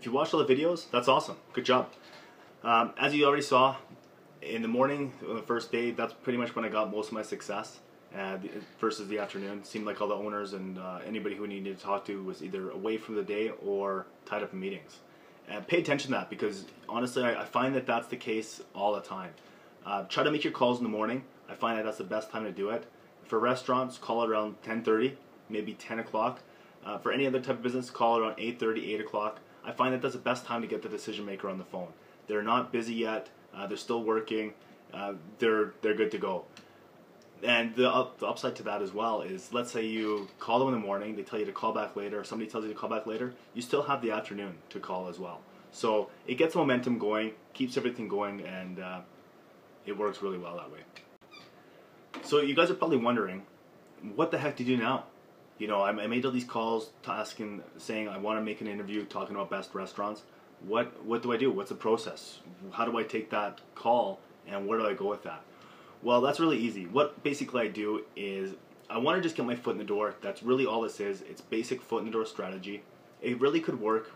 If you watched all the videos, that's awesome. Good job. As you already saw, in the morning, on the first day, that's pretty much when I got most of my success. Versus the afternoon, seemed like all the owners and anybody who needed to talk to was either away from the day or tied up in meetings. And pay attention to that, because honestly, I find that that's the case all the time. Try to make your calls in the morning. I find that that's the best time to do it. For restaurants, call it around 10:30, maybe 10 o'clock. For any other type of business, call it around 8:30, 8 o'clock. I find that that's the best time to get the decision maker on the phone. They're not busy yet. They're still working. They're good to go. And the upside to that as well is, let's say you call them in the morning, they tell you to call back later, or somebody tells you to call back later, you still have the afternoon to call as well. So it gets momentum going, keeps everything going, and it works really well that way. So you guys are probably wondering, what the heck do you do now? You know, I made all these calls saying I want to make an interview talking about best restaurants. What do I do? What's the process? How do I take that call, and where do I go with that? Well, that's really easy. What basically I do is I want to just get my foot in the door. That's really all this is. It's basic foot in the door strategy. It really could work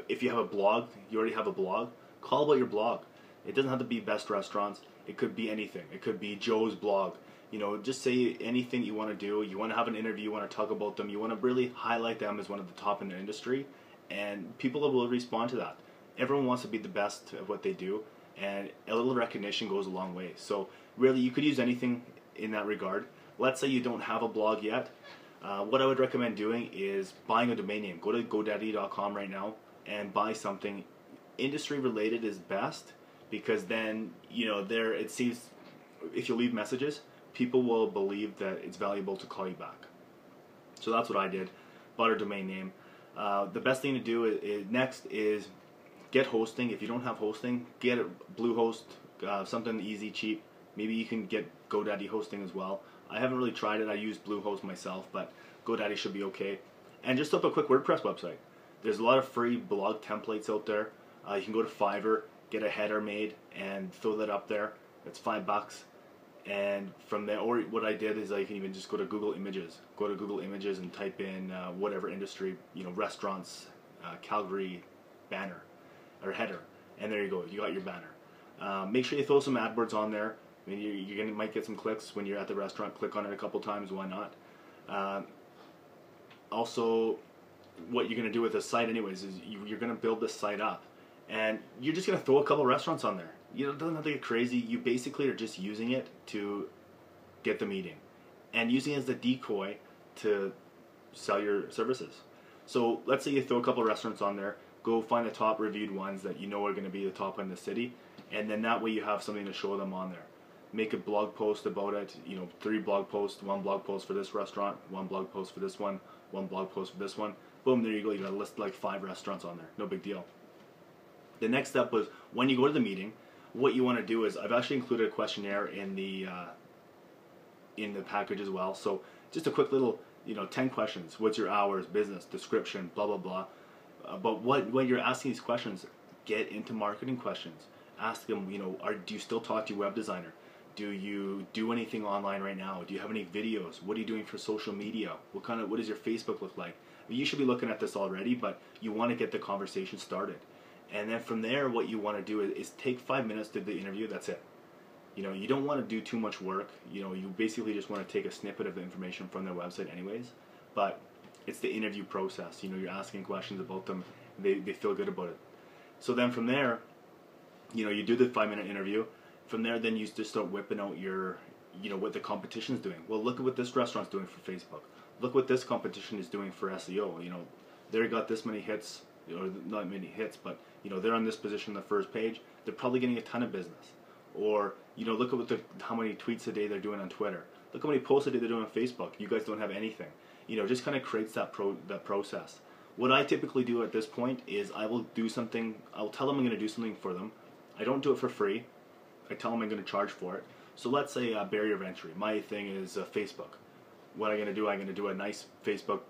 if you have a blog. You already have a blog. Call about your blog. It doesn't have to be best restaurants. It could be anything. It could be Joe's blog. You know, just say anything you want to do. You want to have an interview. You want to talk about them. You want to really highlight them as one of the top in the industry, and people will respond to that. Everyone wants to be the best at what they do, and a little recognition goes a long way. So really, you could use anything in that regard. Let's say you don't have a blog yet. What I would recommend doing is buying a domain name. Go to GoDaddy.com right now and buy something. Industry related is best, because then, you know, it seems if you leave messages, people will believe that it's valuable to call you back. So that's what I did. Bought a domain name. The best thing to do next is get hosting. If you don't have hosting, get a Bluehost, something easy, cheap. Maybe you can get GoDaddy hosting as well. I haven't really tried it. I use Bluehost myself, but GoDaddy should be okay. And just up a quick WordPress website. There's a lot of free blog templates out there. You can go to Fiverr, get a header made, and throw that up there. It's $5. And from there, or what I did is you can even just go to Google Images. Go to Google Images and type in whatever industry, you know, restaurants, Calgary banner or header, and there you go. You got your banner. Make sure you throw some AdWords on there. I mean, you might get some clicks when you're at the restaurant. Click on it a couple times. Why not? Also, what you're going to do with the site, anyways, is you're going to build this site up, and you're just going to throw a couple restaurants on there. You know, it doesn't have to get crazy. You basically are just using it to get the meeting, and using it as a decoy to sell your services. So let's say you throw a couple restaurants on there. Go find the top reviewed ones that you know are going to be the top in the city, and then that way you have something to show them on there. Make a blog post about it, you know, 3 blog posts, 1 blog post for this restaurant, 1 blog post for this one, 1 blog post for this one. Boom, there you go. You got a list like 5 restaurants on there. No big deal. The next step was, when you go to the meeting, what you want to do is, I've actually included a questionnaire in the package as well. So just a quick little, you know, 10 questions. What's your hours, business, description, blah, blah, blah. But when you're asking these questions, get into marketing questions. Ask them, you know, do you still talk to your web designer? Do you do anything online right now? Do you have any videos? What are you doing for social media? What does your Facebook look like? I mean, you should be looking at this already, but you want to get the conversation started. And then from there, what you want to do is take 5 minutes to the interview. That's it. You know, you don't want to do too much work. You know, you basically just want to take a snippet of the information from their website anyways. But it's the interview process. You know, you're asking questions about them. They feel good about it. So then from there, you know, you do the 5-minute interview. From there, then you just start whipping out your, you know, what the competition's doing. Well, look at what this restaurant's doing for Facebook. Look what this competition is doing for SEO. You know, they got this many hits, or not many hits, but, you know, they're on this position on the first page. They're probably getting a ton of business. Or, you know, look at how many tweets a day they're doing on Twitter. Look how many posts a day they're doing on Facebook. You guys don't have anything. You know, just kind of creates that process. What I typically do at this point is I will do something. I'll tell them I'm going to do something for them. I don't do it for free. I tell them I'm going to charge for it. So let's say a barrier of entry. My thing is Facebook. What I'm going to do a nice Facebook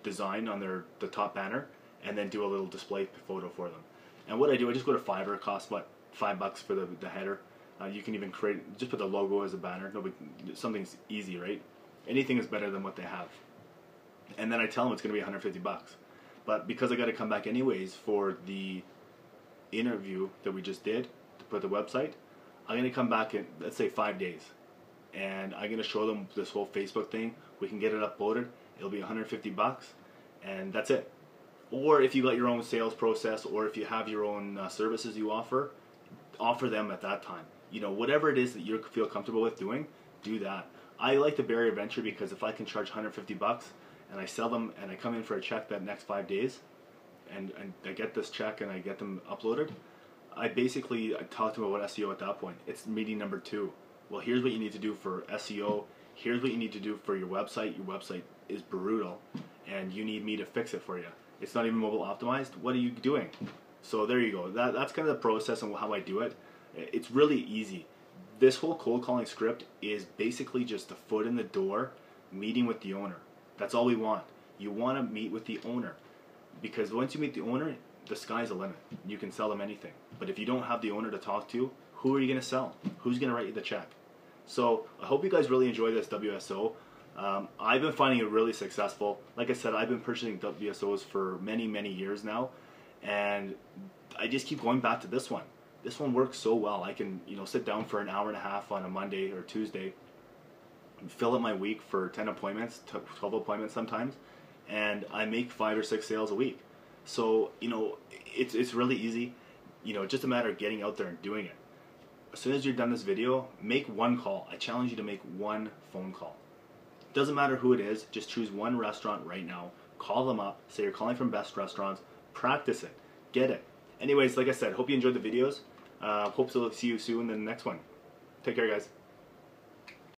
design on the top banner, and then do a little display photo for them. And what I do, I just go to Fiverr. It costs what, $5 for the header. You can even just put the logo as a banner. Something's easy, right? Anything is better than what they have. And then I tell them it's going to be $150. But because I got to come back anyways for the interview that we just did to put the website, I'm going to come back in, let's say, 5 days. And I'm going to show them this whole Facebook thing. We can get it uploaded. It'll be $150, and that's it. Or if you got your own sales process, or if you have your own services you offer them at that time. You know, whatever it is that you feel comfortable with doing, do that. I like the barrier of entry because if I can charge $150 and I sell them and I come in for a check that next 5 days, and I get this check and I get them uploaded, I talk to them about SEO at that point. It's meeting number 2. Well, here's what you need to do for SEO. Here's what you need to do for your website. Your website is brutal, and you need me to fix it for you. It's not even mobile optimized. What are you doing? So there you go. That's kind of the process and how I do it. It's really easy. This whole cold calling script is basically just a foot in the door, meeting with the owner. That's all we want. You want to meet with the owner, because once you meet the owner, the sky's the limit. You can sell them anything. But if you don't have the owner to talk to, who are you going to sell? Who's going to write you the check? So I hope you guys really enjoy this WSO. I've been finding it really successful. Like I said, I've been purchasing WSOs for many, many years now, and I just keep going back to this one. This one works so well. I can, sit down for an hour and a half on a Monday or Tuesday, fill up my week for 10 appointments, 12 appointments sometimes, and I make 5 or 6 sales a week. So, it's really easy. Just a matter of getting out there and doing it. As soon as you're done this video, make one call. I challenge you to make one phone call. Doesn't matter who it is, just choose one restaurant right now. Call them up, say you're calling from Best Restaurants, practice it, get it. Anyways, like I said, hope you enjoyed the videos. Hope to see you soon in the next one. Take care, guys.